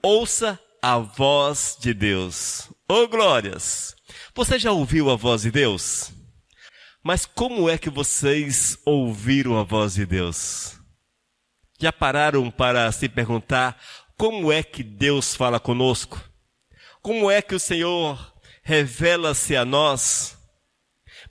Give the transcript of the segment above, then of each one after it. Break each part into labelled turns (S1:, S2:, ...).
S1: ouça a voz de Deus. Ô glórias! Você já ouviu a voz de Deus? Mas como é que vocês ouviram a voz de Deus? Já pararam para se perguntar como é que Deus fala conosco? Como é que o Senhor revela-se a nós?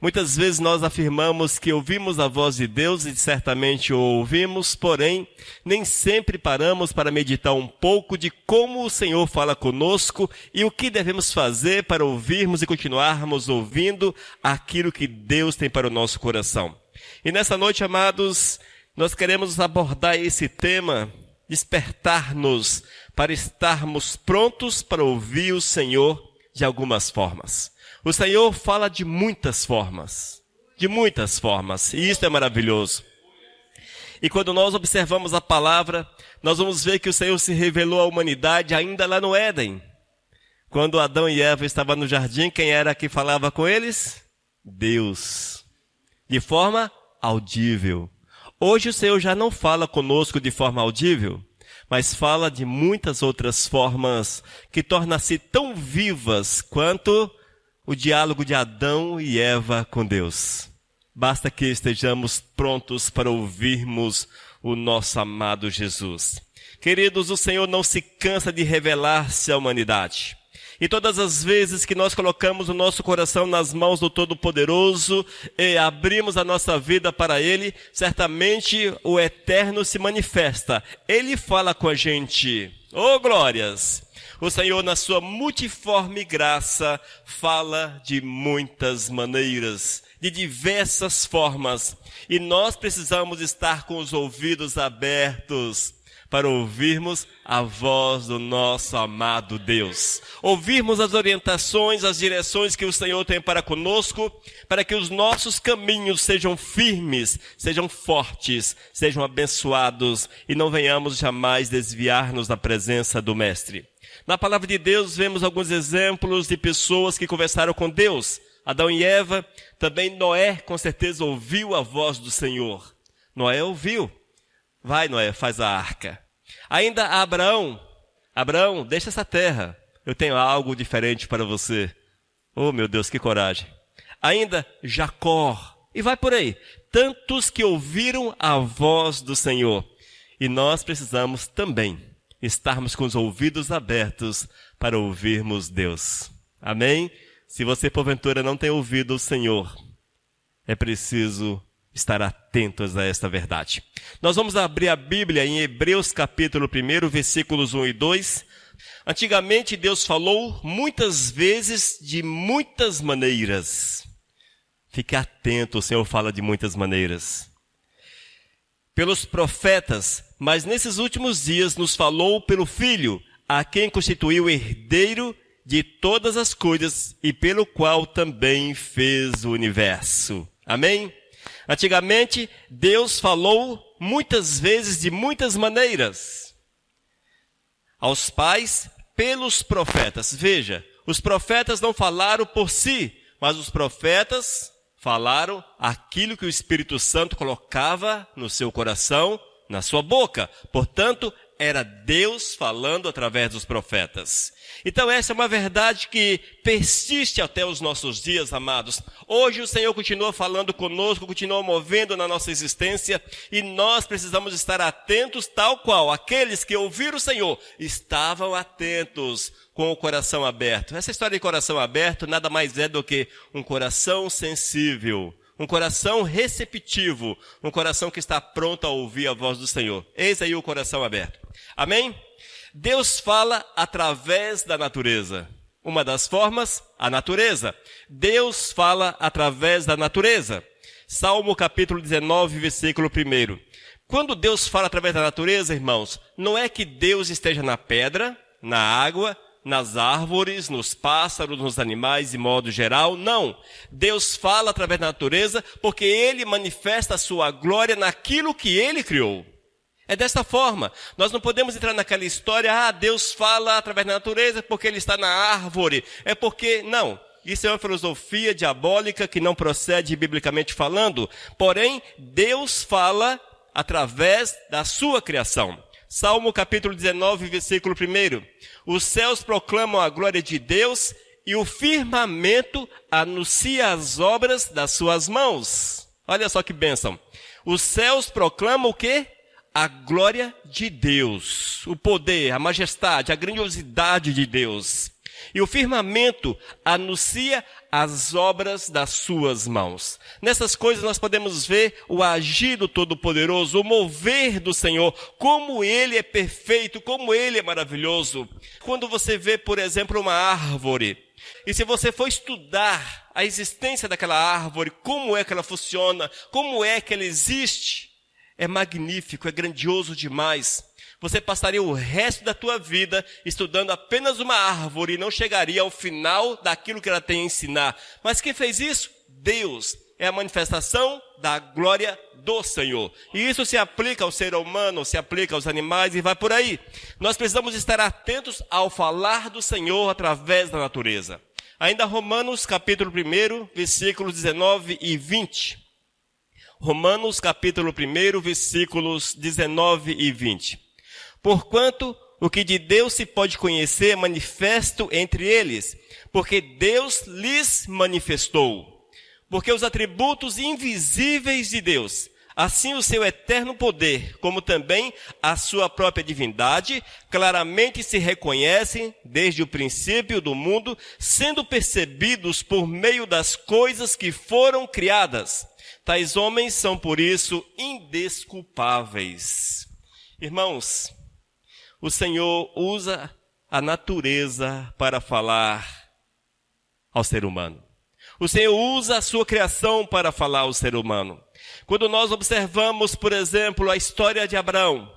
S1: Muitas vezes nós afirmamos que ouvimos a voz de Deus e certamente o ouvimos, porém, nem sempre paramos para meditar um pouco de como o Senhor fala conosco e o que devemos fazer para ouvirmos e continuarmos ouvindo aquilo que Deus tem para o nosso coração. E nessa noite, amados, nós queremos abordar esse tema, despertar-nos para estarmos prontos para ouvir o Senhor de algumas formas. O Senhor fala de muitas formas, e isso é maravilhoso. E quando nós observamos a palavra, nós vamos ver que o Senhor se revelou à humanidade ainda lá no Éden. Quando Adão e Eva estavam no jardim, quem era que falava com eles? Deus, de forma audível. Hoje o Senhor já não fala conosco de forma audível, mas fala de muitas outras formas que tornam-se tão vivas quanto o diálogo de Adão e Eva com Deus. Basta que estejamos prontos para ouvirmos o nosso amado Jesus. Queridos, o Senhor não se cansa de revelar-se à humanidade. E todas as vezes que nós colocamos o nosso coração nas mãos do Todo-Poderoso e abrimos a nossa vida para Ele, certamente o Eterno se manifesta. Ele fala com a gente. Oh, glórias! O Senhor, na sua multiforme graça, fala de muitas maneiras, de diversas formas. E nós precisamos estar com os ouvidos abertos para ouvirmos a voz do nosso amado Deus. Ouvirmos as orientações, as direções que o Senhor tem para conosco, para que os nossos caminhos sejam firmes, sejam fortes, sejam abençoados e não venhamos jamais desviar-nos da presença do Mestre. Na palavra de Deus vemos alguns exemplos de pessoas que conversaram com Deus. Adão e Eva, também Noé com certeza ouviu a voz do Senhor. Noé ouviu. Vai, Noé, faz a arca. Ainda Abraão, deixa essa terra. Eu tenho algo diferente para você. Oh, meu Deus, que coragem. Ainda Jacó. E vai por aí. Tantos que ouviram a voz do Senhor. E nós precisamos também estarmos com os ouvidos abertos para ouvirmos Deus. Amém? Se você, porventura, não tem ouvido o Senhor, é preciso estar atentos a esta verdade. Nós vamos abrir a Bíblia em Hebreus capítulo 1, versículos 1 e 2. Antigamente Deus falou muitas vezes de muitas maneiras. Fique atento, o Senhor fala de muitas maneiras. Pelos profetas, mas nesses últimos dias nos falou pelo Filho, a quem constituiu herdeiro de todas as coisas e pelo qual também fez o universo. Amém? Antigamente, Deus falou muitas vezes de muitas maneiras. Aos pais, pelos profetas. Veja, os profetas não falaram por si, mas os profetas falaram aquilo que o Espírito Santo colocava no seu coração, na sua boca. Portanto, era Deus falando através dos profetas. Então essa é uma verdade que persiste até os nossos dias, amados. Hoje o Senhor continua falando conosco, continua movendo na nossa existência e nós precisamos estar atentos tal qual aqueles que ouviram o Senhor estavam atentos com o coração aberto. Essa história de coração aberto nada mais é do que um coração sensível, um coração receptivo, um coração que está pronto a ouvir a voz do Senhor. Eis aí o coração aberto. Amém? Deus fala através da natureza. Uma das formas, a natureza. Deus fala através da natureza. Salmo capítulo 19, versículo 1. Quando Deus fala através da natureza, irmãos, não é que Deus esteja na pedra, na água, nas árvores, nos pássaros, nos animais de modo geral, não. Deus fala através da natureza porque Ele manifesta a sua glória naquilo que Ele criou. É desta forma. Nós não podemos entrar naquela história, Deus fala através da natureza porque Ele está na árvore. É porque, não. Isso é uma filosofia diabólica que não procede biblicamente falando. Porém, Deus fala através da sua criação. Salmo capítulo 19, versículo 1. Os céus proclamam a glória de Deus e o firmamento anuncia as obras das suas mãos. Olha só que bênção. Os céus proclamam o quê? A glória de Deus, o poder, a majestade, a grandiosidade de Deus. E o firmamento anuncia as obras das suas mãos. Nessas coisas nós podemos ver o agir do Todo-Poderoso, o mover do Senhor, como Ele é perfeito, como Ele é maravilhoso. Quando você vê, por exemplo, uma árvore, e se você for estudar a existência daquela árvore, como é que ela funciona, como é que ela existe, é magnífico, é grandioso demais. Você passaria o resto da tua vida estudando apenas uma árvore e não chegaria ao final daquilo que ela tem a ensinar. Mas quem fez isso? Deus. É a manifestação da glória do Senhor. E isso se aplica ao ser humano, se aplica aos animais e vai por aí. Nós precisamos estar atentos ao falar do Senhor através da natureza. Ainda Romanos capítulo 1, versículos 19 e 20. Romanos capítulo 1, versículos 19 e 20. Porquanto o que de Deus se pode conhecer é manifesto entre eles, porque Deus lhes manifestou. Porque os atributos invisíveis de Deus, assim o seu eterno poder, como também a sua própria divindade, claramente se reconhecem desde o princípio do mundo, sendo percebidos por meio das coisas que foram criadas. Tais homens são, por isso, indesculpáveis. Irmãos, o Senhor usa a natureza para falar ao ser humano. O Senhor usa a sua criação para falar ao ser humano. Quando nós observamos, por exemplo, a história de Abraão,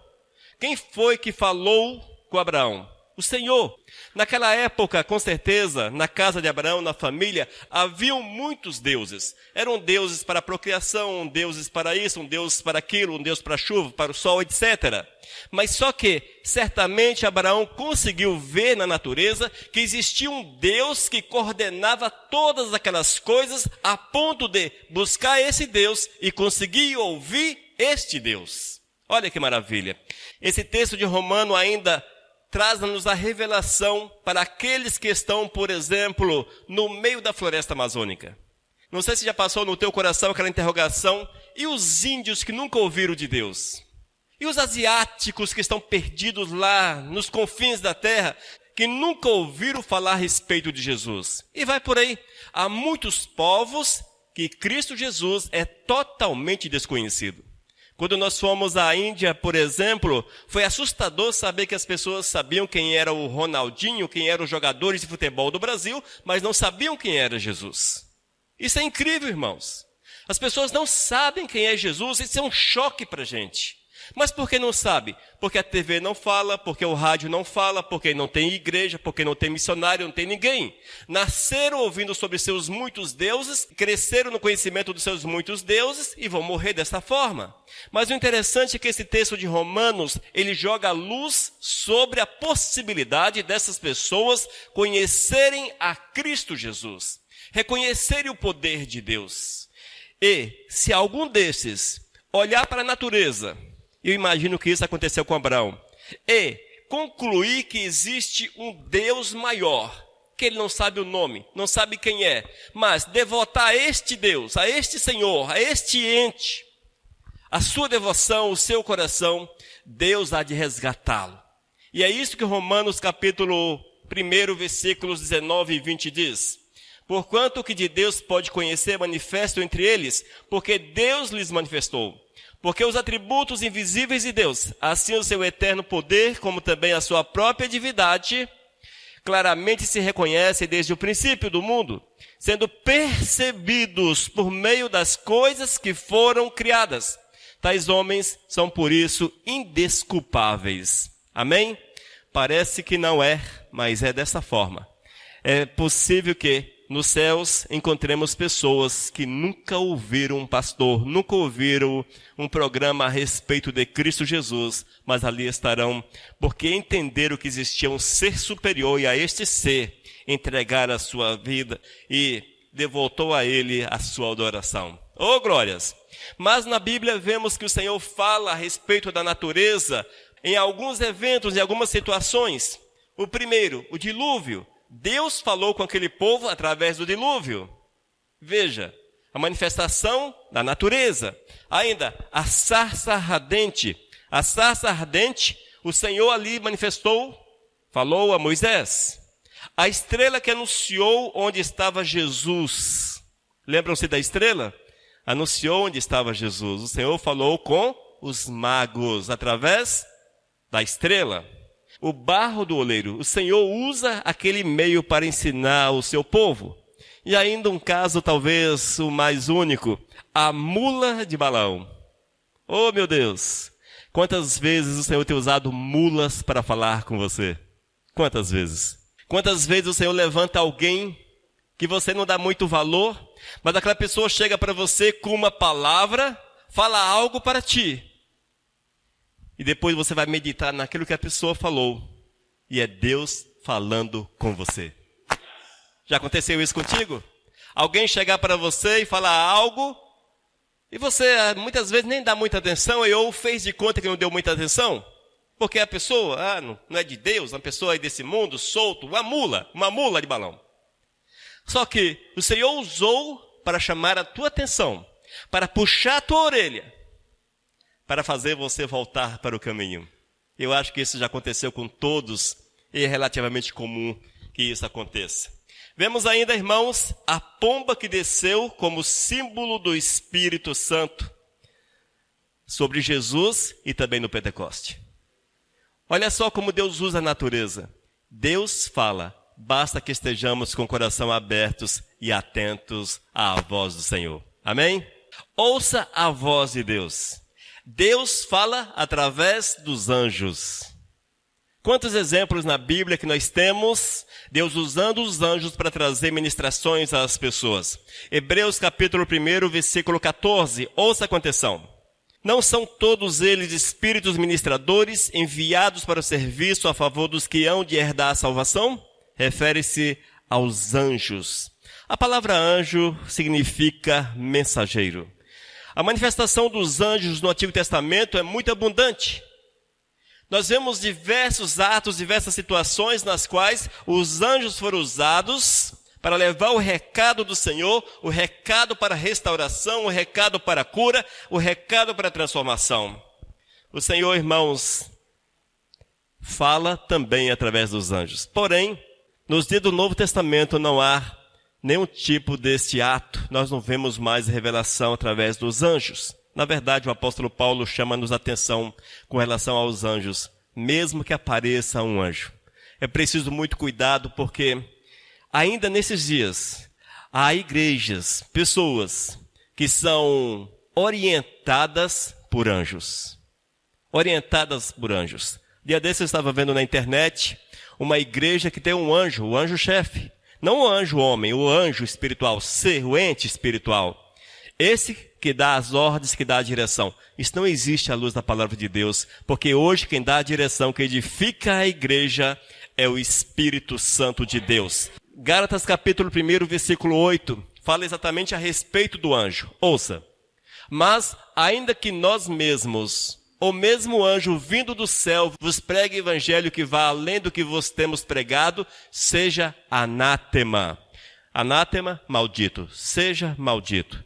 S1: quem foi que falou com Abraão? O Senhor. Naquela época, com certeza, na casa de Abraão, na família, haviam muitos deuses. Eram deuses para a procriação, deuses para isso, um deus para aquilo, um deus para a chuva, para o sol, etc. Mas só que, certamente, Abraão conseguiu ver na natureza que existia um Deus que coordenava todas aquelas coisas a ponto de buscar esse Deus e conseguir ouvir este Deus. Olha que maravilha. Esse texto de Romano ainda traz-nos a revelação para aqueles que estão, por exemplo, no meio da floresta amazônica. Não sei se já passou no teu coração aquela interrogação, e os índios que nunca ouviram de Deus? E os asiáticos que estão perdidos lá nos confins da terra, que nunca ouviram falar a respeito de Jesus? E vai por aí. Há muitos povos que Cristo Jesus é totalmente desconhecido. Quando nós fomos à Índia, por exemplo, foi assustador saber que as pessoas sabiam quem era o Ronaldinho, quem eram os jogadores de futebol do Brasil, mas não sabiam quem era Jesus. Isso é incrível, irmãos. As pessoas não sabem quem é Jesus, isso é um choque para a gente. Mas por que não sabe? Porque a TV não fala, porque o rádio não fala, porque não tem igreja, porque não tem missionário, não tem ninguém. Nasceram ouvindo sobre seus muitos deuses, cresceram no conhecimento dos seus muitos deuses e vão morrer dessa forma. Mas o interessante é que esse texto de Romanos, ele joga luz sobre a possibilidade dessas pessoas conhecerem a Cristo Jesus, reconhecerem o poder de Deus. E se algum desses olhar para a natureza, eu imagino que isso aconteceu com Abraão, e concluir que existe um Deus maior, que ele não sabe o nome, não sabe quem é, mas devotar a este Deus, a este Senhor, a este ente, a sua devoção, o seu coração, Deus há de resgatá-lo. E é isso que Romanos capítulo 1, versículos 19 e 20 diz. Porquanto o que de Deus pode conhecer manifesto entre eles, porque Deus lhes manifestou. Porque os atributos invisíveis de Deus, assim o seu eterno poder, como também a sua própria divindade, claramente se reconhecem desde o princípio do mundo, sendo percebidos por meio das coisas que foram criadas. Tais homens são, por isso, indesculpáveis. Amém? Parece que não é, mas é dessa forma. É possível que nos céus encontremos pessoas que nunca ouviram um pastor, nunca ouviram um programa a respeito de Cristo Jesus, mas ali estarão porque entenderam que existia um ser superior e a este ser entregaram a sua vida e devoltou a ele a sua adoração. Oh, glórias! Mas na Bíblia vemos que o Senhor fala a respeito da natureza em alguns eventos, em algumas situações. O primeiro, o dilúvio. Deus falou com aquele povo através do dilúvio. Veja, a manifestação da natureza. Ainda, a sarça ardente. A sarça ardente, o Senhor ali manifestou, falou a Moisés. A estrela que anunciou onde estava Jesus. Lembram-se da estrela? Anunciou onde estava Jesus. O Senhor falou com os magos através da estrela. O barro do oleiro. O Senhor usa aquele meio para ensinar o seu povo. E ainda um caso talvez o mais único. A mula de Balaão. Oh, meu Deus! Quantas vezes o Senhor tem usado mulas para falar com você? Quantas vezes? Quantas vezes o Senhor levanta alguém que você não dá muito valor, mas aquela pessoa chega para você com uma palavra, fala algo para ti. E depois você vai meditar naquilo que a pessoa falou. E é Deus falando com você. Já aconteceu isso contigo? Alguém chegar para você e falar algo, e você muitas vezes nem dá muita atenção, ou fez de conta que não deu muita atenção, porque a pessoa não é de Deus, a pessoa é desse mundo, solto, uma mula de balão. Só que o Senhor usou para chamar a tua atenção, para puxar a tua orelha, para fazer você voltar para o caminho. Eu acho que isso já aconteceu com todos, e é relativamente comum que isso aconteça. Vemos ainda, irmãos, a pomba que desceu como símbolo do Espírito Santo sobre Jesus e também no Pentecoste. Olha só como Deus usa a natureza. Deus fala, basta que estejamos com o coração abertos e atentos à voz do Senhor. Amém? Ouça a voz de Deus. Deus fala através dos anjos. Quantos exemplos na Bíblia que nós temos, Deus usando os anjos para trazer ministrações às pessoas. Hebreus capítulo 1, versículo 14, ouça com atenção. Não são todos eles espíritos ministradores enviados para o serviço a favor dos que hão de herdar a salvação? Refere-se aos anjos. A palavra anjo significa mensageiro. A manifestação dos anjos no Antigo Testamento é muito abundante. Nós vemos diversos atos, diversas situações nas quais os anjos foram usados para levar o recado do Senhor, o recado para a restauração, o recado para a cura, o recado para a transformação. O Senhor, irmãos, fala também através dos anjos. Porém, nos dias do Novo Testamento não há nenhum tipo deste ato. Nós não vemos mais revelação através dos anjos. Na verdade, o apóstolo Paulo chama-nos a atenção com relação aos anjos, mesmo que apareça um anjo. É preciso muito cuidado porque ainda nesses dias há igrejas, pessoas que são orientadas por anjos. Orientadas por anjos. Dia desses eu estava vendo na internet uma igreja que tem um anjo, o anjo-chefe. Não o anjo homem, o anjo espiritual, o ente espiritual. Esse que dá as ordens, que dá a direção. Isso não existe à luz da palavra de Deus, porque hoje quem dá a direção, quem edifica a igreja é o Espírito Santo de Deus. Gálatas capítulo 1, versículo 8, fala exatamente a respeito do anjo. Ouça. Mas, ainda que nós mesmos, o mesmo anjo vindo do céu, vos pregue o evangelho que vá além do que vos temos pregado, seja anátema. Anátema, maldito. Seja maldito.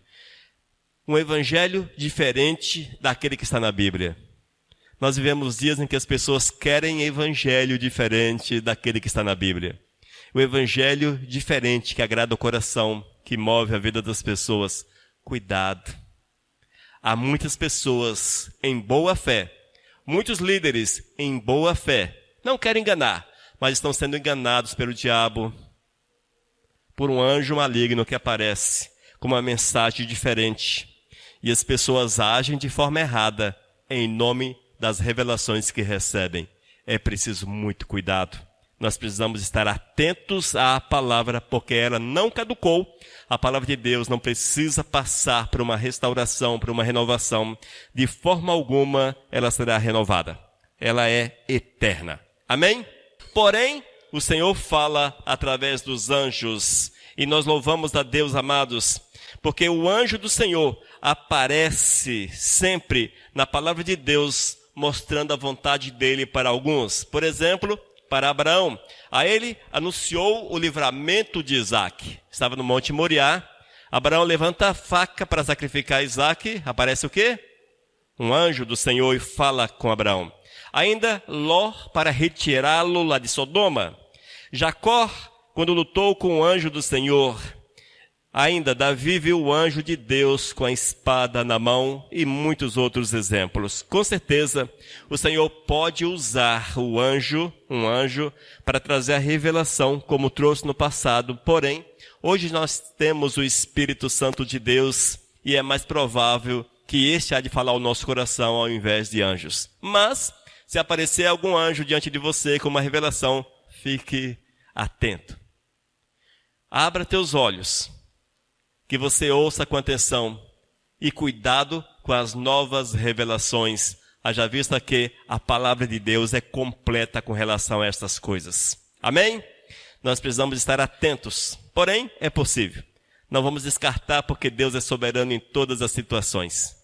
S1: Um evangelho diferente daquele que está na Bíblia. Nós vivemos dias em que as pessoas querem evangelho diferente daquele que está na Bíblia. O evangelho diferente que agrada o coração, que move a vida das pessoas. Cuidado. Há muitas pessoas em boa fé, muitos líderes em boa fé, não querem enganar, mas estão sendo enganados pelo diabo, por um anjo maligno que aparece com uma mensagem diferente. E as pessoas agem de forma errada em nome das revelações que recebem. É preciso muito cuidado. Nós precisamos estar atentos à palavra, porque ela não caducou. A palavra de Deus não precisa passar por uma restauração, por uma renovação. De forma alguma ela será renovada. Ela é eterna. Amém? Porém, o Senhor fala através dos anjos. E nós louvamos a Deus, amados, porque o anjo do Senhor aparece sempre na palavra de Deus, mostrando a vontade dele para alguns. Por exemplo, para Abraão. A ele anunciou o livramento de Isaque. Estava no Monte Moriá. Abraão levanta a faca para sacrificar Isaque. Aparece o quê? Um anjo do Senhor e fala com Abraão. Ainda Ló para retirá-lo lá de Sodoma. Jacó, quando lutou com o anjo do Senhor. Ainda Davi viu o anjo de Deus com a espada na mão e muitos outros exemplos. Com certeza, o Senhor pode usar um anjo, para trazer a revelação, como trouxe no passado. Porém, hoje nós temos o Espírito Santo de Deus e é mais provável que este há de falar ao nosso coração ao invés de anjos. Mas, se aparecer algum anjo diante de você com uma revelação, fique atento. Abra teus olhos, que você ouça com atenção e cuidado com as novas revelações, haja vista que a palavra de Deus é completa com relação a estas coisas. Amém? Nós precisamos estar atentos, porém é possível. Não vamos descartar porque Deus é soberano em todas as situações.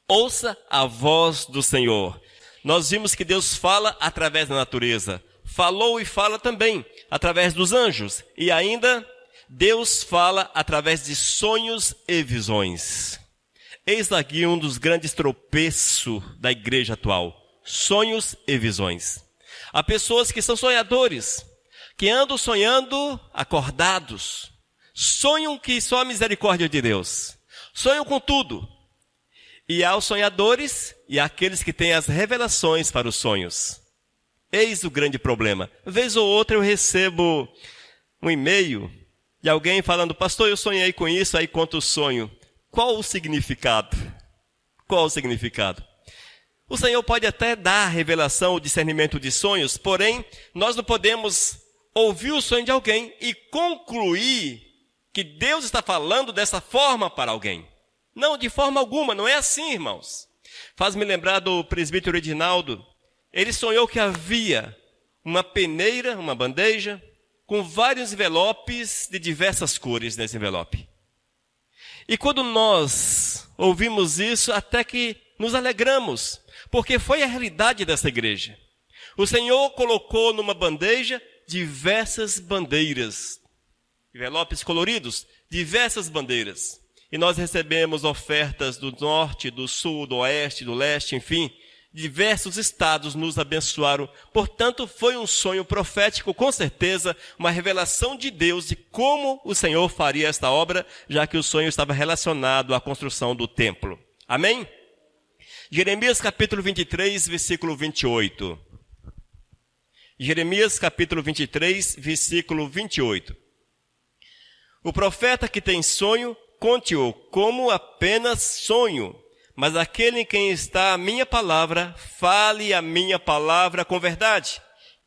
S1: Ouça a voz do Senhor. Nós vimos que Deus fala através da natureza. Falou e fala também através dos anjos. E ainda, Deus fala através de sonhos e visões. Eis aqui um dos grandes tropeços da igreja atual. Sonhos e visões. Há pessoas que são sonhadores, que andam sonhando acordados. Sonham que só a misericórdia de Deus. Sonham com tudo. E há os sonhadores e há aqueles que têm as revelações para os sonhos. Eis o grande problema. Vez ou outra eu recebo um e-mail de alguém falando: pastor, eu sonhei com isso, aí conta o sonho. Qual o significado? Qual o significado? O Senhor pode até dar a revelação, o discernimento de sonhos, porém, nós não podemos ouvir o sonho de alguém e concluir que Deus está falando dessa forma para alguém. Não, de forma alguma, não é assim, irmãos. Faz-me lembrar do presbítero Edinaldo. Ele sonhou que havia uma peneira, uma bandeja, com vários envelopes de diversas cores nesse envelope. E quando nós ouvimos isso, até que nos alegramos, porque foi a realidade dessa igreja. O Senhor colocou numa bandeja diversas bandeiras, envelopes coloridos, diversas bandeiras. E nós recebemos ofertas do norte, do sul, do oeste, do leste, enfim, diversos estados nos abençoaram. Portanto, foi um sonho profético, com certeza, uma revelação de Deus de como o Senhor faria esta obra, já que o sonho estava relacionado à construção do templo. Amém? Jeremias capítulo 23, versículo 28. Jeremias capítulo 23, versículo 28. O profeta que tem sonho, conte-o como apenas sonho, mas aquele em quem está a minha palavra, fale a minha palavra com verdade.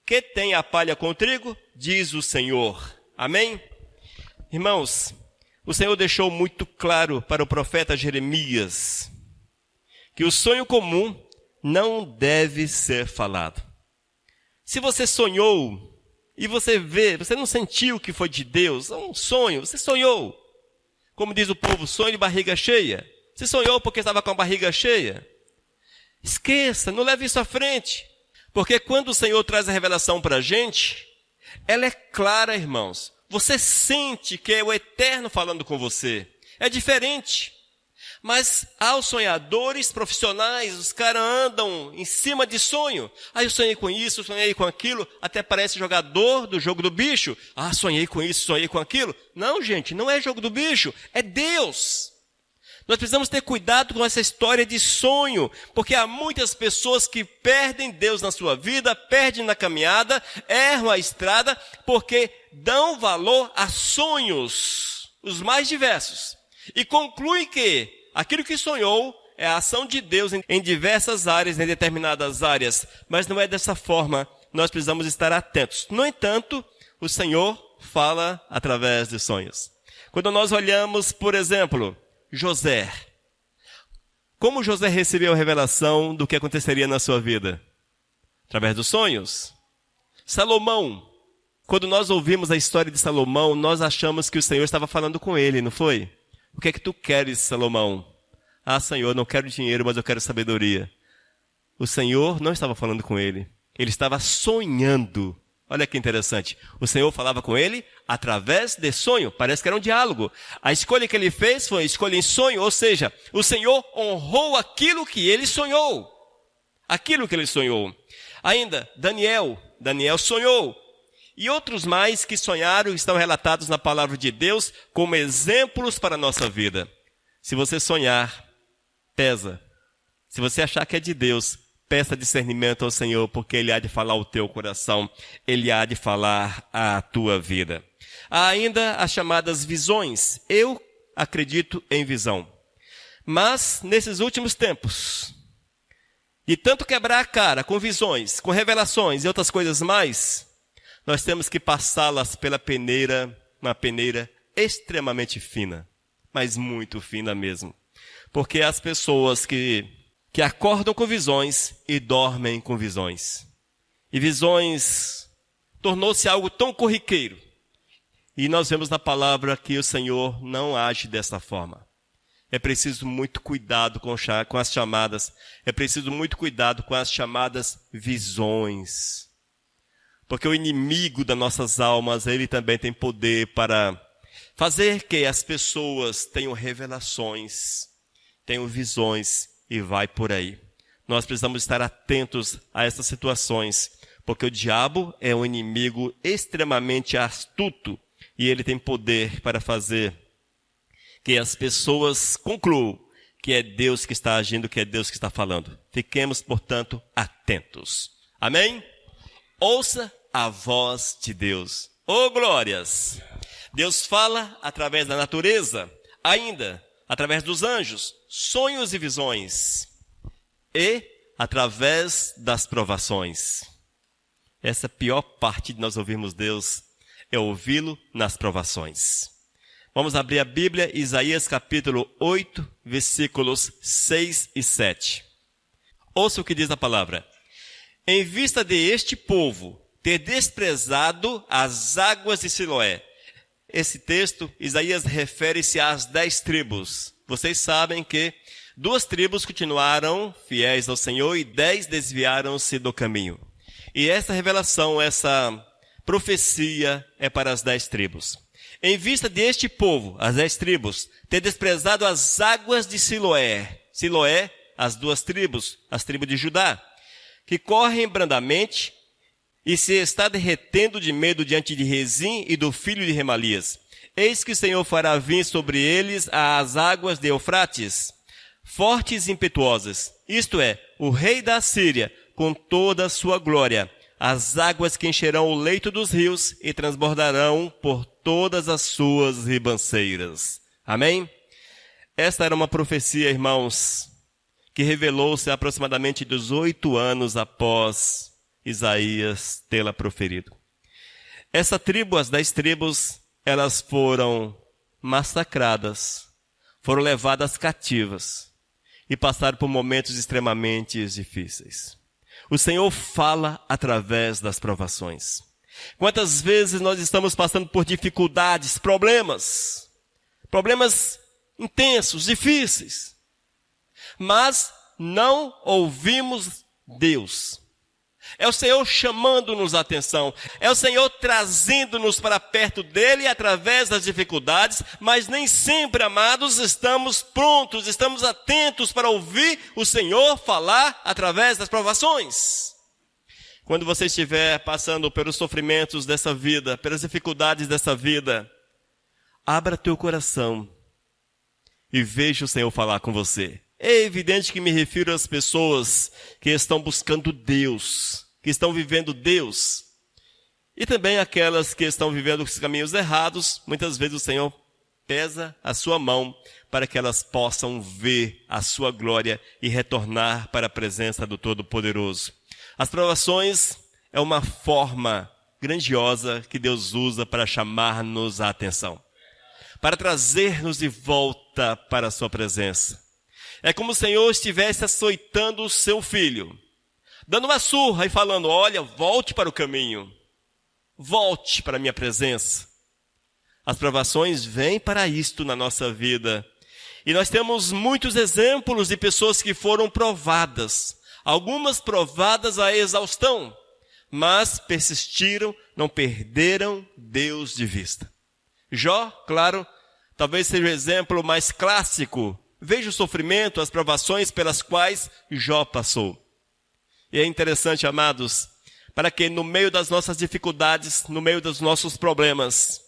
S1: Que tem a palha com o trigo, diz o Senhor. Amém? Irmãos, o Senhor deixou muito claro para o profeta Jeremias que o sonho comum não deve ser falado. Se você sonhou e você não sentiu que foi de Deus, é um sonho, você sonhou. Como diz o povo, sonho de barriga cheia. Você sonhou porque estava com a barriga cheia? Esqueça, não leve isso à frente. Porque quando o Senhor traz a revelação para a gente, ela é clara, irmãos. Você sente que é o Eterno falando com você. É diferente. Mas há os sonhadores profissionais, os caras andam em cima de sonho. Ah, eu sonhei com isso, sonhei com aquilo, até parece jogador do jogo do bicho. Ah, sonhei com isso, sonhei com aquilo. Não, gente, não é jogo do bicho, é Deus. Nós precisamos ter cuidado com essa história de sonho, porque há muitas pessoas que perdem Deus na sua vida, perdem na caminhada, erram a estrada, porque dão valor a sonhos, os mais diversos, e concluem que aquilo que sonhou é a ação de Deus em diversas áreas, em determinadas áreas. Mas não é dessa forma, nós precisamos estar atentos. No entanto, o Senhor fala através de sonhos. Quando nós olhamos, por exemplo, José. Como José recebeu a revelação do que aconteceria na sua vida? Através dos sonhos. Salomão. Quando nós ouvimos a história de Salomão, nós achamos que o Senhor estava falando com ele, não foi? O que é que tu queres, Salomão? Ah, Senhor, não quero dinheiro, mas eu quero sabedoria. o Senhor não estava falando com ele. Ele estava sonhando. Olha que interessante. O Senhor falava com ele através de sonho. Parece que era um diálogo. A escolha que ele fez foi escolha em sonho. Ou seja, o Senhor honrou aquilo que ele sonhou. Aquilo que ele sonhou. Ainda, Daniel sonhou. E outros mais que sonharam estão relatados na palavra de Deus como exemplos para a nossa vida. Se você sonhar, pesa. Se você achar que é de Deus, peça discernimento ao Senhor, porque Ele há de falar ao teu coração, Ele há de falar à tua vida. Há ainda as chamadas visões. Eu acredito em visão. Mas, nesses últimos tempos, de tanto quebrar a cara com visões, com revelações e outras coisas mais, nós temos que passá-las pela peneira, uma peneira extremamente fina, mas muito fina mesmo. Porque as pessoas que acordam com visões e dormem com visões. E visões tornou-se algo tão corriqueiro. E nós vemos na palavra que o Senhor não age dessa forma. É preciso muito cuidado com as chamadas. É preciso muito cuidado com as chamadas visões. Porque o inimigo das nossas almas, ele também tem poder para fazer que as pessoas tenham revelações, tenham visões e vai por aí. Nós precisamos estar atentos a essas situações, porque o diabo é um inimigo extremamente astuto e ele tem poder para fazer que as pessoas concluam que é Deus que está agindo, que é Deus que está falando. Fiquemos, portanto, atentos. Amém? Ouça a voz de Deus. Oh, glórias! Deus fala através da natureza, ainda através dos anjos, sonhos e visões, e através das provações. Essa é a pior parte de nós ouvirmos Deus, é ouvi-lo nas provações. Vamos abrir a Bíblia, Isaías capítulo 8, versículos 6 e 7. Ouça o que diz a palavra. Em vista de este povo ter desprezado as águas de Siloé. Esse texto, Isaías refere-se às 10 tribos. Vocês sabem que 2 tribos continuaram fiéis ao Senhor e 10 desviaram-se do caminho. E essa revelação, essa profecia é para as 10 tribos. Em vista deste povo, as 10 tribos, ter desprezado as águas de Siloé. Siloé, as 2 tribos, as tribos de Judá, que correm brandamente e se está derretendo de medo diante de Rezim e do filho de Remalias. Eis que o Senhor fará vir sobre eles as águas de Eufrates, fortes e impetuosas, isto é, o rei da Assíria, com toda a sua glória, as águas que encherão o leito dos rios e transbordarão por todas as suas ribanceiras. Amém? Esta era uma profecia, irmãos, que revelou-se aproximadamente 18 anos após Isaías tê-la proferido. Essa tribo, as 10 tribos, elas foram massacradas, foram levadas cativas e passaram por momentos extremamente difíceis. O Senhor fala através das provações. Quantas vezes nós estamos passando por dificuldades, problemas intensos, difíceis, mas não ouvimos Deus. É o Senhor chamando-nos a atenção. É o Senhor trazendo-nos para perto dEle através das dificuldades, mas nem sempre, amados, estamos prontos, estamos atentos para ouvir o Senhor falar através das provações. Quando você estiver passando pelos sofrimentos dessa vida, pelas dificuldades dessa vida, abra teu coração e veja o Senhor falar com você. É evidente que me refiro às pessoas que estão buscando Deus, que estão vivendo Deus. E também aquelas que estão vivendo os caminhos errados, muitas vezes o Senhor pesa a sua mão para que elas possam ver a sua glória e retornar para a presença do Todo-Poderoso. As provações é uma forma grandiosa que Deus usa para chamar-nos a atenção, para trazer-nos de volta para a sua presença. É como se o Senhor estivesse açoitando o seu filho, dando uma surra e falando, olha, volte para o caminho, volte para a minha presença. As provações vêm para isto na nossa vida. E nós temos muitos exemplos de pessoas que foram provadas. algumas provadas à exaustão, mas persistiram, não perderam Deus de vista. Jó, claro, talvez seja o exemplo mais clássico. Veja o sofrimento, as provações pelas quais Jó passou. E é interessante, amados, para que no meio das nossas dificuldades, no meio dos nossos problemas,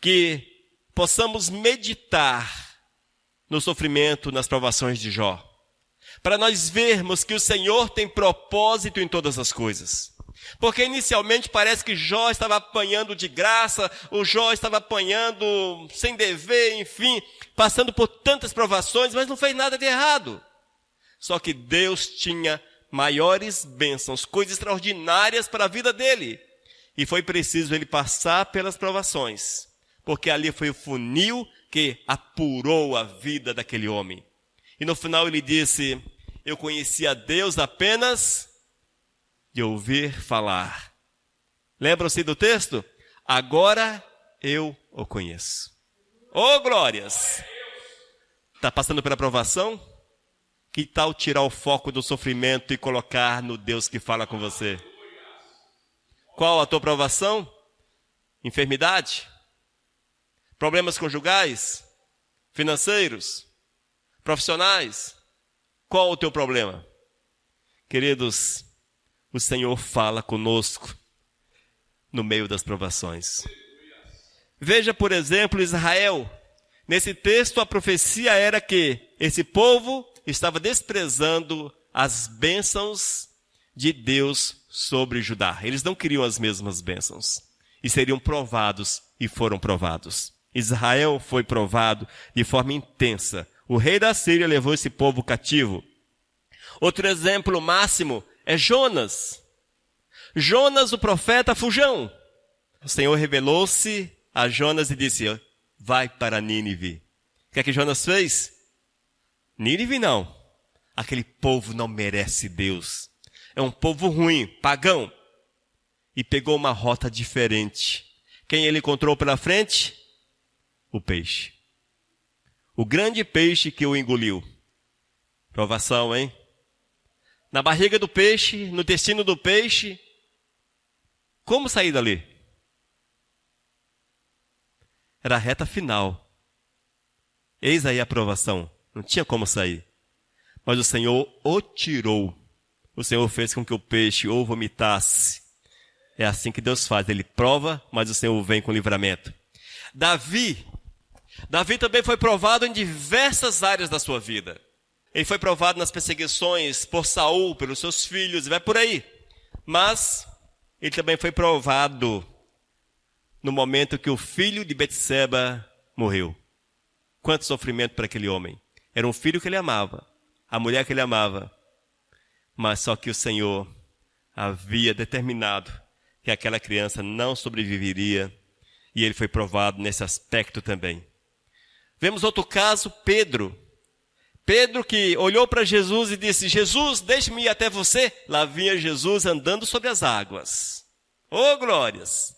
S1: que possamos meditar no sofrimento, nas provações de Jó. Para nós vermos que o Senhor tem propósito em todas as coisas. Porque inicialmente parece que Jó estava apanhando de graça, o Jó estava apanhando sem dever, enfim, passando por tantas provações, mas não fez nada de errado. Só que Deus tinha maiores bênçãos, coisas extraordinárias para a vida dele. E foi preciso ele passar pelas provações, porque ali foi o funil que apurou a vida daquele homem. E no final ele disse: eu conhecia Deus apenas de ouvir falar. Lembram-se do texto? Agora eu o conheço. Oh, glórias! Está passando pela provação? Que tal tirar o foco do sofrimento e colocar no Deus que fala com você? Qual a tua provação? Enfermidade? Problemas conjugais? Financeiros? Profissionais? Qual o teu problema? Queridos, o Senhor fala conosco no meio das provações. Veja, por exemplo, Israel. Nesse texto, a profecia era que esse povo estava desprezando as bênçãos de Deus sobre Judá. Eles não queriam as mesmas bênçãos. E seriam provados, e foram provados. Israel foi provado de forma intensa. O rei da Síria levou esse povo cativo. Outro exemplo máximo é Jonas. Jonas, o profeta fujão. O Senhor revelou-se a Jonas e disse: vai para Nínive. O que é que Jonas fez? Nínive não. Aquele povo não merece Deus. É um povo ruim, pagão. E pegou uma rota diferente. Quem ele encontrou pela frente? O peixe. O grande peixe que o engoliu. Provação, hein? Na barriga do peixe, no intestino do peixe. Como sair dali? Era a reta final. Eis aí a provação. Não tinha como sair. Mas o Senhor o tirou. O Senhor fez com que o peixe o vomitasse. É assim que Deus faz. Ele prova, mas o Senhor vem com livramento. Davi também foi provado em diversas áreas da sua vida. Ele foi provado nas perseguições por Saul, pelos seus filhos, e vai por aí. Mas ele também foi provado no momento que o filho de Betseba morreu. Quanto sofrimento para aquele homem. Era um filho que ele amava, a mulher que ele amava. Mas só que o Senhor havia determinado que aquela criança não sobreviveria, e ele foi provado nesse aspecto também. Vemos outro caso, Pedro. Pedro que olhou para Jesus e disse: Jesus, deixe-me ir até você. Lá vinha Jesus andando sobre as águas. Oh, glórias!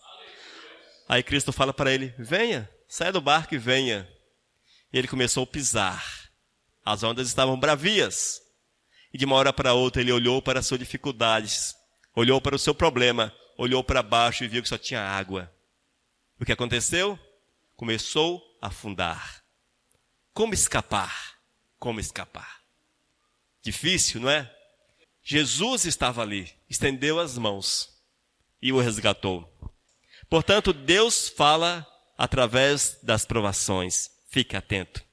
S1: Aí Cristo fala para ele: venha, saia do barco e venha. E ele começou a pisar. As ondas estavam bravias. E de uma hora para outra ele olhou para as suas dificuldades, olhou para o seu problema, olhou para baixo e viu que só tinha água. O que aconteceu? Começou a afundar. Como escapar? Como escapar? Difícil, não é? Jesus estava ali, estendeu as mãos e o resgatou. Portanto, Deus fala através das provações. Fique atento.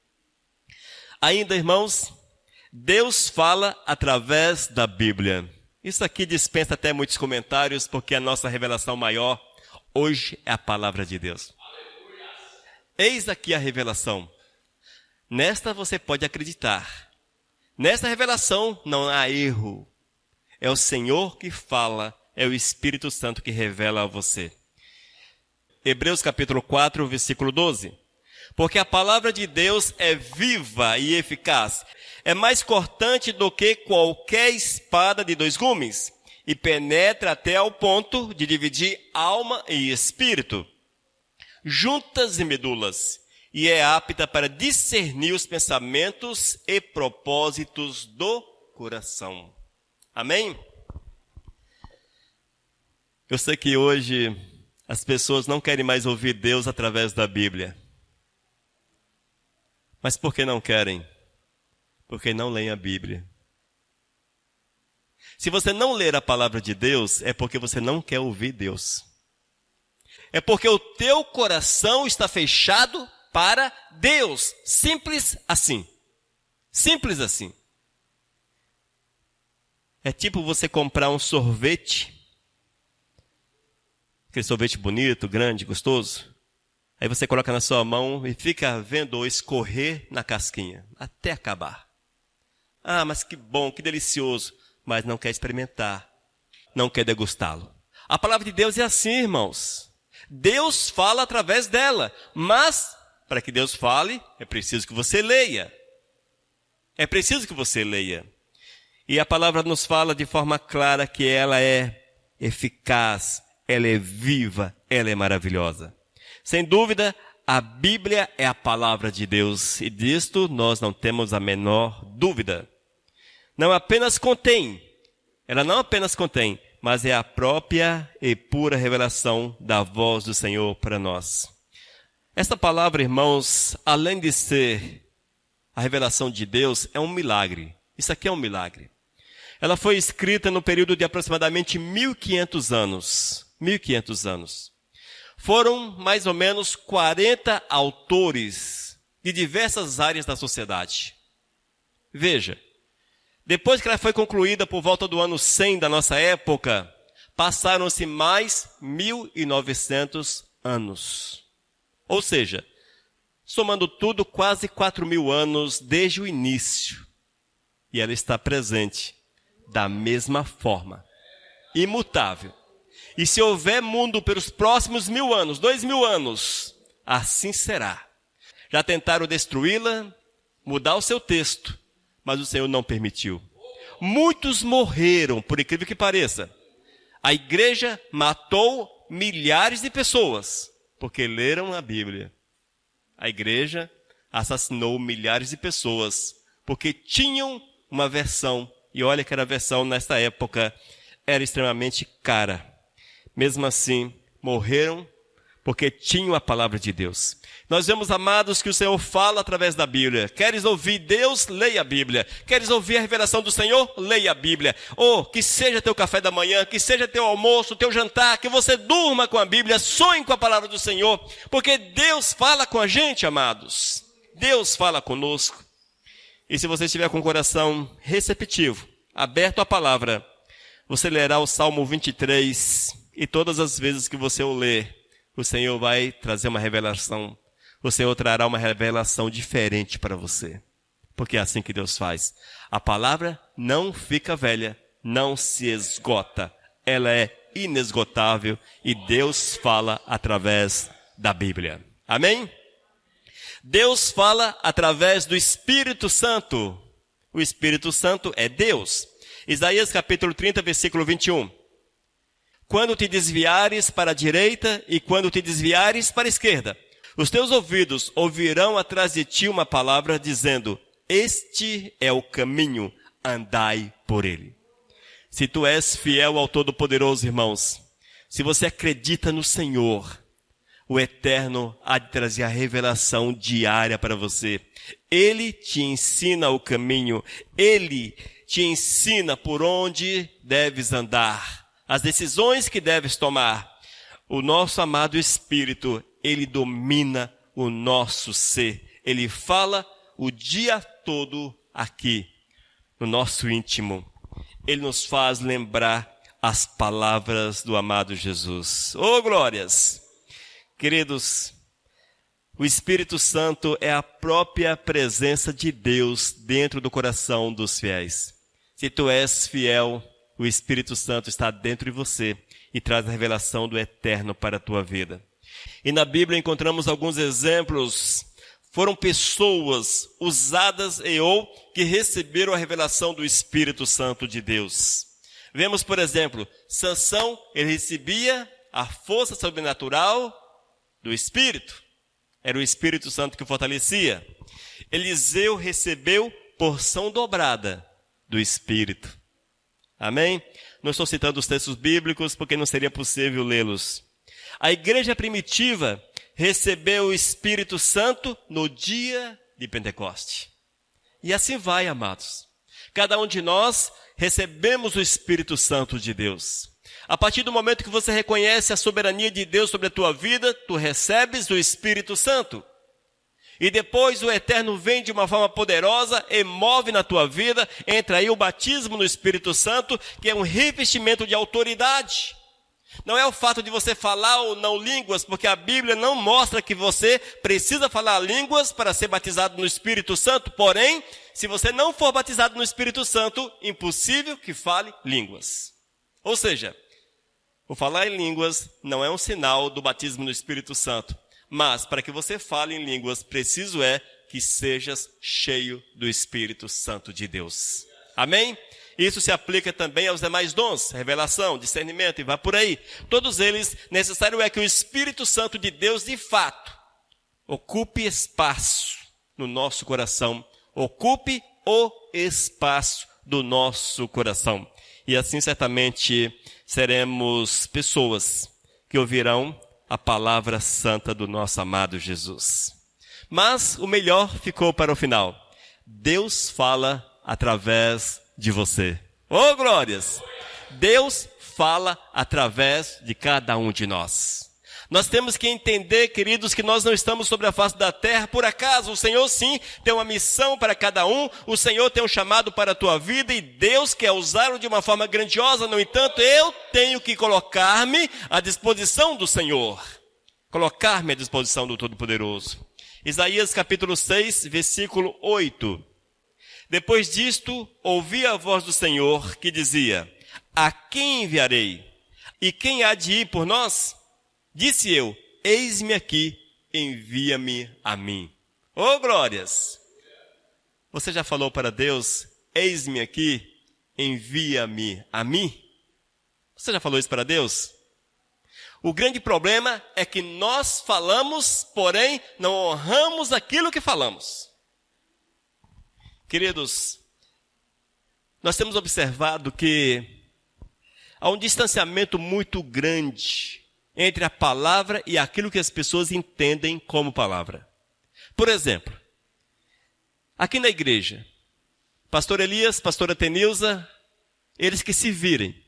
S1: Ainda, irmãos, Deus fala através da Bíblia. Isso aqui dispensa até muitos comentários, porque a nossa revelação maior hoje é a palavra de Deus. Eis aqui a revelação. Nesta você pode acreditar. Nesta revelação não há erro. É o Senhor que fala, é o Espírito Santo que revela a você. Hebreus capítulo 4, versículo 12. Porque a palavra de Deus é viva e eficaz. É mais cortante do que qualquer espada de dois gumes. E penetra até ao ponto de dividir alma e espírito, juntas e medulas. E é apta para discernir os pensamentos e propósitos do coração. Amém? Eu sei que hoje as pessoas não querem mais ouvir Deus através da Bíblia. Mas por que não querem? Porque não leem a Bíblia. Se você não ler a palavra de Deus, é porque você não quer ouvir Deus. É porque o teu coração está fechado para Deus. Simples assim. Simples assim. É tipo você comprar um sorvete. Aquele sorvete bonito, grande, gostoso. Aí você coloca na sua mão e fica vendo escorrer na casquinha, até acabar. Ah, mas que bom, que delicioso. Mas não quer experimentar, não quer degustá-lo. A palavra de Deus é assim, irmãos. Deus fala através dela, mas para que Deus fale, é preciso que você leia. É preciso que você leia. E a palavra nos fala de forma clara que ela é eficaz, ela é viva, ela é maravilhosa. Sem dúvida, a Bíblia é a palavra de Deus, e disto nós não temos a menor dúvida. Ela não apenas contém, mas é a própria e pura revelação da voz do Senhor para nós. Esta palavra, irmãos, além de ser a revelação de Deus, é um milagre. Isso aqui é um milagre. Ela foi escrita no período de aproximadamente 1500 anos. 1500 anos. Foram mais ou menos 40 autores de diversas áreas da sociedade. Veja, depois que ela foi concluída por volta do ano 100 da nossa época, passaram-se mais 1900 anos. Ou seja, somando tudo, quase 4.000 anos desde o início. E ela está presente da mesma forma, imutável. E se houver mundo pelos próximos 1000 anos, 2000 anos, assim será. Já tentaram destruí-la, mudar o seu texto, mas o Senhor não permitiu. Muitos morreram, por incrível que pareça. A igreja matou milhares de pessoas, porque leram a Bíblia. A igreja assassinou milhares de pessoas, porque tinham uma versão, e olha que era a versão nesta época, era extremamente cara. Mesmo assim, morreram porque tinham a palavra de Deus. Nós vemos, amados, que o Senhor fala através da Bíblia. Queres ouvir Deus? Leia a Bíblia. Queres ouvir a revelação do Senhor? Leia a Bíblia. Que seja teu café da manhã, que seja teu almoço, teu jantar, que você durma com a Bíblia, sonhe com a palavra do Senhor, porque Deus fala com a gente, amados. Deus fala conosco. E se você estiver com o coração receptivo, aberto à palavra, você lerá o Salmo 23, e todas as vezes que você o ler, o Senhor vai trazer uma revelação. O Senhor trará uma revelação diferente para você. Porque é assim que Deus faz. A palavra não fica velha, não se esgota. Ela é inesgotável e Deus fala através da Bíblia. Amém? Deus fala através do Espírito Santo. O Espírito Santo é Deus. Isaías capítulo 30, versículo 21. Quando te desviares para a direita e quando te desviares para a esquerda, os teus ouvidos ouvirão atrás de ti uma palavra dizendo: este é o caminho, andai por ele. Se tu és fiel ao Todo-Poderoso, irmãos, se você acredita no Senhor, o Eterno há de trazer a revelação diária para você. Ele te ensina o caminho, Ele te ensina por onde deves andar, as decisões que deves tomar. O nosso amado Espírito, Ele domina o nosso ser. Ele fala o dia todo aqui, no nosso íntimo. Ele nos faz lembrar as palavras do amado Jesus. Oh, glórias! Queridos, o Espírito Santo é a própria presença de Deus dentro do coração dos fiéis. Se tu és fiel, o Espírito Santo está dentro de você e traz a revelação do eterno para a tua vida. E na Bíblia encontramos alguns exemplos. Foram pessoas usadas ou que receberam a revelação do Espírito Santo de Deus. Vemos, por exemplo, Sansão, ele recebia a força sobrenatural do Espírito. Era o Espírito Santo que o fortalecia. Eliseu recebeu porção dobrada do Espírito. Amém? Não estou citando os textos bíblicos porque não seria possível lê-los. A igreja primitiva recebeu o Espírito Santo no dia de Pentecoste. E assim vai, amados. Cada um de nós recebemos o Espírito Santo de Deus. A partir do momento que você reconhece a soberania de Deus sobre a tua vida, tu recebes o Espírito Santo. E depois o Eterno vem de uma forma poderosa e move na tua vida. Entra aí o batismo no Espírito Santo, que é um revestimento de autoridade. Não é o fato de você falar ou não línguas, porque a Bíblia não mostra que você precisa falar línguas para ser batizado no Espírito Santo. Porém, se você não for batizado no Espírito Santo, impossível que fale línguas. Ou seja, o falar em línguas não é um sinal do batismo no Espírito Santo. Mas, para que você fale em línguas, preciso é que sejas cheio do Espírito Santo de Deus. Amém? Isso se aplica também aos demais dons, revelação, discernimento e vai por aí. Todos eles, necessário é que o Espírito Santo de Deus, de fato, ocupe espaço no nosso coração. Ocupe o espaço do nosso coração. E assim, certamente, seremos pessoas que ouvirão a palavra santa do nosso amado Jesus. Mas o melhor ficou para o final. Deus fala através de você. Oh, glórias! Deus fala através de cada um de nós. Nós temos que entender, queridos, que nós não estamos sobre a face da terra por acaso. O Senhor, sim, tem uma missão para cada um. O Senhor tem um chamado para a tua vida e Deus quer usá-lo de uma forma grandiosa. No entanto, eu tenho que colocar-me à disposição do Senhor. Colocar-me à disposição do Todo-Poderoso. Isaías capítulo 6, versículo 8. Depois disto, ouvi a voz do Senhor que dizia: a quem enviarei? E quem há de ir por nós? Disse eu: eis-me aqui, envia-me a mim. Oh, glórias! Você já falou para Deus: eis-me aqui, envia-me a mim? Você já falou isso para Deus? O grande problema é que nós falamos, porém não honramos aquilo que falamos. Queridos, nós temos observado que há um distanciamento muito grande entre a palavra e aquilo que as pessoas entendem como palavra. Por exemplo, aqui na igreja, pastor Elias, pastora Tenilza, eles que se virem,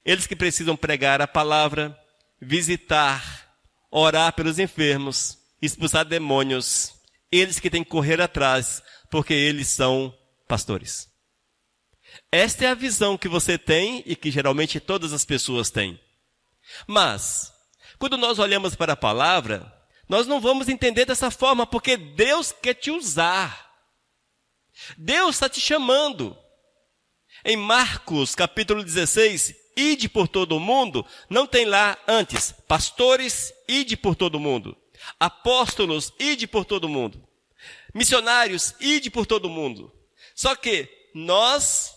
S1: eles que precisam pregar a palavra, visitar, orar pelos enfermos, expulsar demônios, eles que têm que correr atrás, porque eles são pastores. Esta é a visão que você tem e que geralmente todas as pessoas têm. Mas, quando nós olhamos para a palavra, nós não vamos entender dessa forma, porque Deus quer te usar. Deus está te chamando. Em Marcos, capítulo 16, ide por todo o mundo, não tem lá antes, pastores, ide por todo o mundo. Apóstolos, ide por todo o mundo. Missionários, ide por todo o mundo. Só que nós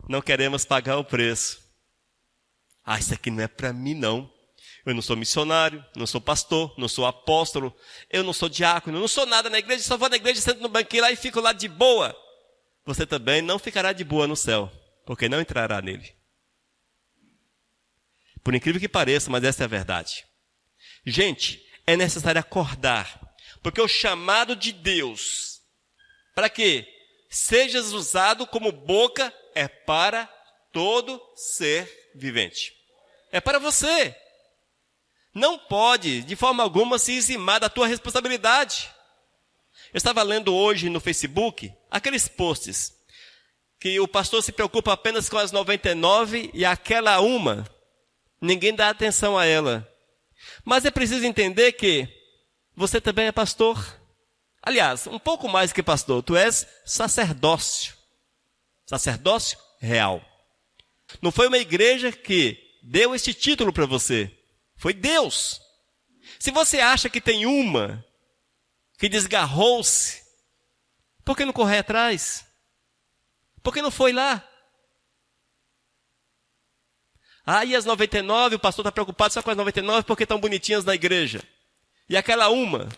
S1: não queremos pagar o preço. Isso aqui não é para mim, não. Eu não sou missionário, não sou pastor, não sou apóstolo, eu não sou diácono, não sou nada na igreja, só vou na igreja, sento no banquinho lá e fico lá de boa. Você também não ficará de boa no céu, porque não entrará nele. Por incrível que pareça, mas essa é a verdade. Gente, é necessário acordar, porque o chamado de Deus, para que sejas usado como boca, é para todo ser vivente. É para você. Não pode, de forma alguma, se eximar da tua responsabilidade. Eu estava lendo hoje no Facebook aqueles posts que o pastor se preocupa apenas com as 99 e aquela uma, ninguém dá atenção a ela. Mas é preciso entender que você também é pastor. Aliás, um pouco mais que pastor, tu és sacerdócio. Sacerdócio real. Não foi uma igreja que deu este título para você. Foi Deus. Se você acha que tem uma que desgarrou-se, por que não correr atrás? Por que não foi lá? E as 99, o pastor está preocupado só com as 99 porque estão bonitinhas na igreja. E aquela uma?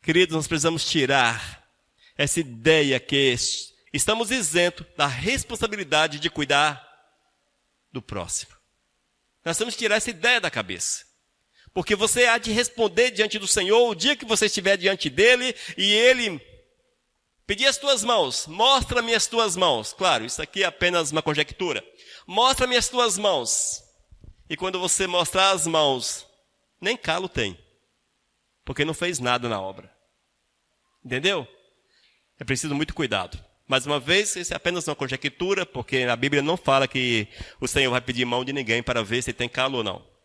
S1: Queridos, nós precisamos tirar essa ideia que estamos isentos da responsabilidade de cuidar do próximo. Nós temos que tirar essa ideia da cabeça. Porque você há de responder diante do Senhor o dia que você estiver diante dele e ele pedir as tuas mãos. Mostra-me as tuas mãos. Claro, isso aqui é apenas uma conjectura. Mostra-me as tuas mãos. E quando você mostrar as mãos, nem calo tem. Porque não fez nada na obra. Entendeu? É preciso muito cuidado. Mais uma vez, isso é apenas uma conjectura, porque a Bíblia não fala que o Senhor vai pedir mão de ninguém para ver se tem calo ou não.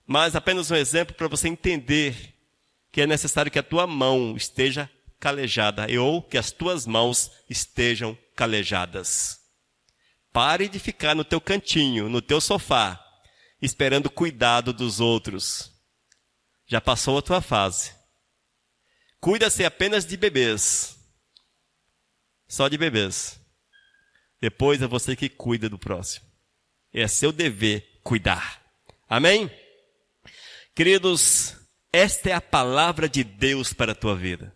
S1: Mas apenas um exemplo para você entender que é necessário que a tua mão esteja calejada, ou que as tuas mãos estejam calejadas. Pare de ficar no teu cantinho, no teu sofá, esperando o cuidado dos outros. Já passou a tua fase. Cuida-se apenas de bebês. Só de bebês. Depois é você que cuida do próximo. É seu dever cuidar. Amém? Queridos, esta é a palavra de Deus para a tua vida.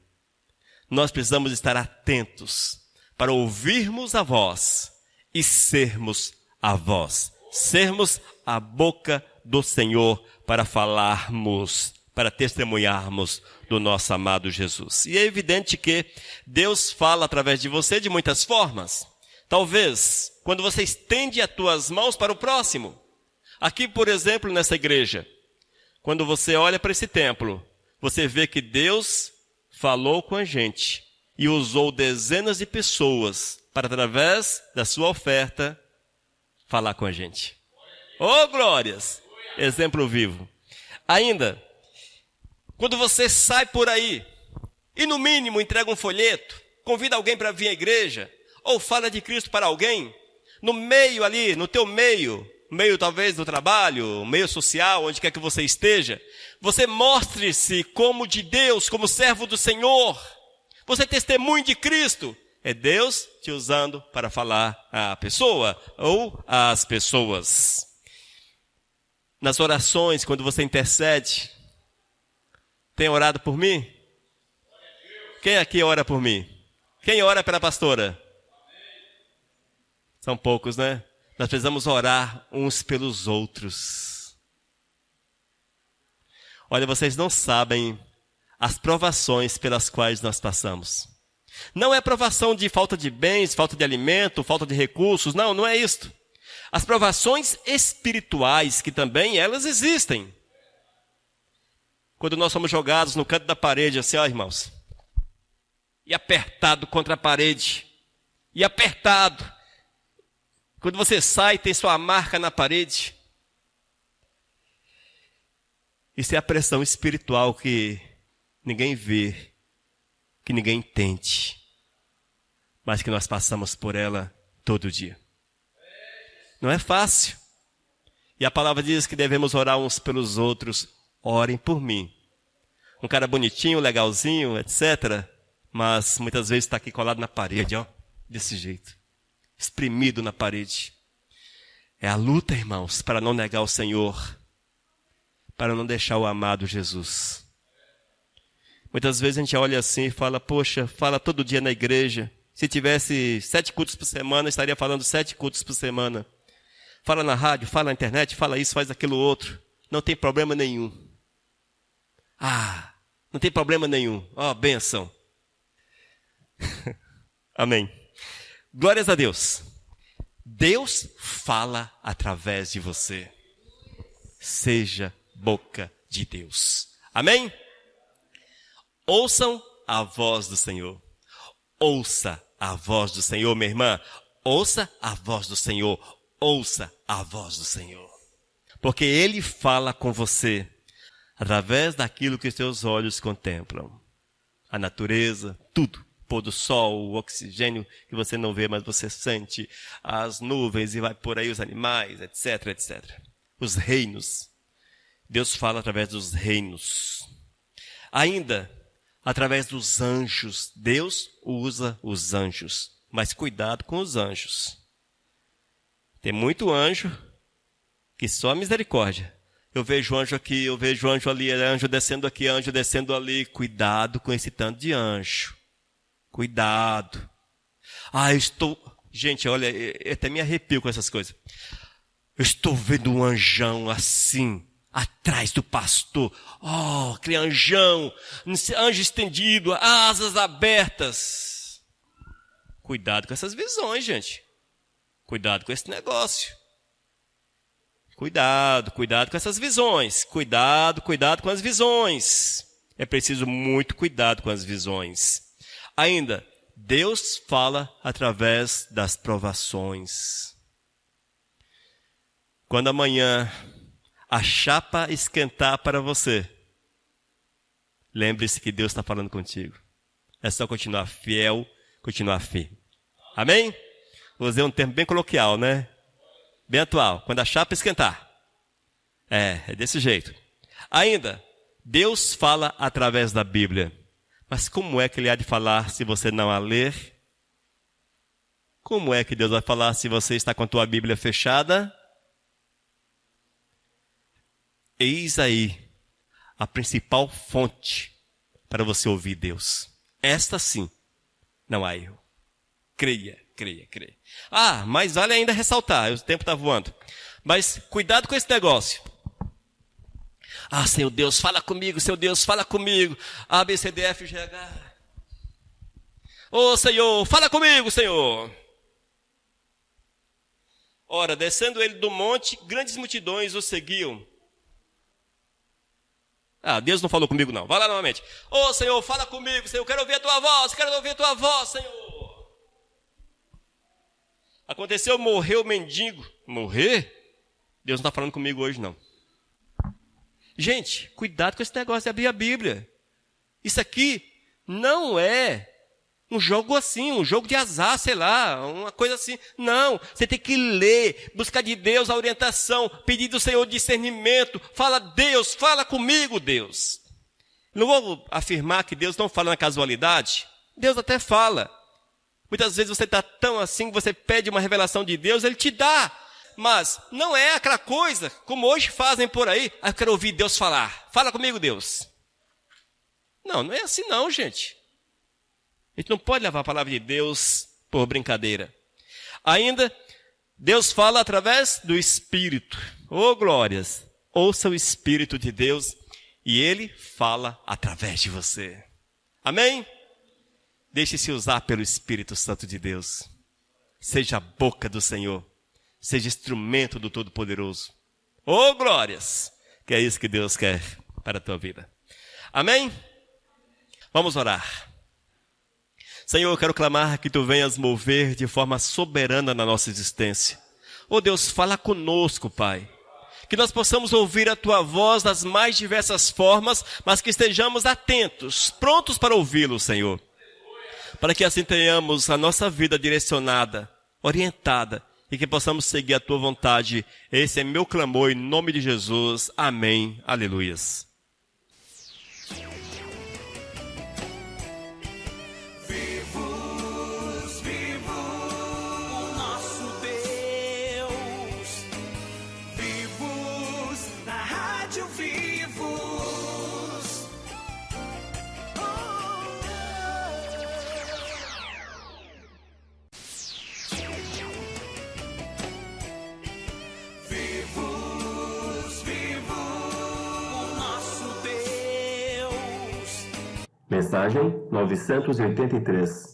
S1: Nós precisamos estar atentos para ouvirmos a voz e sermos a voz. Sermos a boca do Senhor para falarmos, para testemunharmos do nosso amado Jesus. E é evidente que Deus fala através de você de muitas formas. Talvez, quando você estende as tuas mãos para o próximo. Aqui, por exemplo, nessa igreja, quando você olha para esse templo, você vê que Deus falou com a gente e usou dezenas de pessoas para, através da sua oferta, falar com a gente. Oh, glórias! Exemplo vivo. Ainda, quando você sai por aí e, no mínimo, entrega um folheto, convida alguém para vir à igreja, ou fala de Cristo para alguém, no meio ali, no teu meio talvez do trabalho, meio social, onde quer que você esteja, você mostre-se como de Deus, como servo do Senhor. Você testemunhe de Cristo. É Deus te usando para falar à pessoa ou às pessoas. Nas orações, quando você intercede, tem orado por mim? Quem aqui ora por mim? Quem ora pela pastora? São poucos, né? Nós precisamos orar uns pelos outros. Olha, vocês não sabem as provações pelas quais nós passamos. Não é provação de falta de bens, falta de alimento, falta de recursos. Não, não é isto. As provações espirituais, que também elas existem. Quando nós somos jogados no canto da parede, assim, ó, irmãos. E apertado contra a parede. E apertado. Quando você sai, tem sua marca na parede. Isso é a pressão espiritual que ninguém vê, que ninguém entende, mas que nós passamos por ela todo dia. Não é fácil. E a palavra diz que devemos orar uns pelos outros. Orem por mim. Um cara bonitinho, legalzinho, etc. Mas muitas vezes está aqui colado na parede, ó, desse jeito. Espremido na parede. É a luta, irmãos, para não negar o Senhor, para não deixar o amado Jesus. Muitas vezes a gente olha assim e fala, poxa, fala todo dia na igreja. Se tivesse 7 cultos por semana, estaria falando 7 cultos por semana. Fala na rádio, fala na internet, fala isso, faz aquilo outro. Não tem problema nenhum. Ah, não tem problema nenhum. Ó, bênção. Amém. Glórias a Deus. Deus fala através de você. Seja boca de Deus. Amém? Ouçam a voz do Senhor. Ouça a voz do Senhor, minha irmã. Ouça a voz do Senhor. Ouça a voz do Senhor. Porque Ele fala com você através daquilo que seus olhos contemplam. A natureza, tudo. Pôr do sol, o oxigênio que você não vê, mas você sente, as nuvens e vai por aí os animais, etc, etc. Os reinos. Deus fala através dos reinos. Ainda, através dos anjos. Deus usa os anjos. Mas cuidado com os anjos. Tem muito anjo que só misericórdia. Eu vejo anjo aqui, eu vejo anjo ali, anjo descendo aqui, anjo descendo ali. Cuidado com esse tanto de anjo. Cuidado. Ah, eu estou... Gente, olha, eu até me arrepio com essas coisas. Eu estou vendo um anjão assim, atrás do pastor. Oh, aquele anjão, anjo estendido, asas abertas. Cuidado com essas visões, gente. Cuidado com esse negócio. Cuidado com essas visões. Cuidado com as visões. É preciso muito cuidado com as visões. Ainda, Deus fala através das provações. Quando amanhã a chapa esquentar para você, lembre-se que Deus está falando contigo. É só continuar fiel, continuar firme. Amém? Vou usar um termo bem coloquial, né? Bem atual. Quando a chapa esquentar. É desse jeito. Ainda, Deus fala através da Bíblia. Mas como é que Ele há de falar se você não a ler? Como é que Deus vai falar se você está com a tua Bíblia fechada? Eis aí a principal fonte para você ouvir Deus. Esta sim, não há erro. Creia. Ah, mas vale ainda ressaltar, o tempo está voando. Mas cuidado com esse negócio. Ah, Senhor Deus, fala comigo, Senhor Deus, fala comigo. A, B, C, D, F, G, H. Ô, Senhor, fala comigo, Senhor. Ora, descendo ele do monte, grandes multidões o seguiam. Ah, Deus não falou comigo não. Vai lá novamente. Ô, Senhor, fala comigo, Senhor, eu quero ouvir a tua voz, Senhor. Aconteceu, morreu o mendigo. Morrer? Deus não está falando comigo hoje não. Gente, cuidado com esse negócio de abrir a Bíblia. Isso aqui não é um jogo assim, um jogo de azar, sei lá, uma coisa assim. Não, você tem que ler, buscar de Deus a orientação, pedir do Senhor discernimento. Fala, Deus, fala comigo, Deus. Não vou afirmar que Deus não fala na casualidade. Deus até fala. Muitas vezes você está tão assim, você pede uma revelação de Deus, Ele te dá. Mas não é aquela coisa, como hoje fazem por aí, eu quero ouvir Deus falar. Fala comigo, Deus. Não é assim não, gente. A gente não pode levar a palavra de Deus por brincadeira. Ainda, Deus fala através do Espírito. Oh, glórias! Ouça o Espírito de Deus e Ele fala através de você. Amém? Deixe-se usar pelo Espírito Santo de Deus. Seja a boca do Senhor. Seja instrumento do Todo-Poderoso. Oh, glórias! Que é isso que Deus quer para a tua vida. Amém? Vamos orar. Senhor, eu quero clamar que Tu venhas mover de forma soberana na nossa existência. Oh Deus, fala conosco, Pai. Que nós possamos ouvir a Tua voz das mais diversas formas, mas que estejamos atentos, prontos para ouvi-lo, Senhor. Para que assim tenhamos a nossa vida direcionada, orientada, e que possamos seguir a Tua vontade. Esse é meu clamor em nome de Jesus. Amém. Aleluias.
S2: Mensagem 983.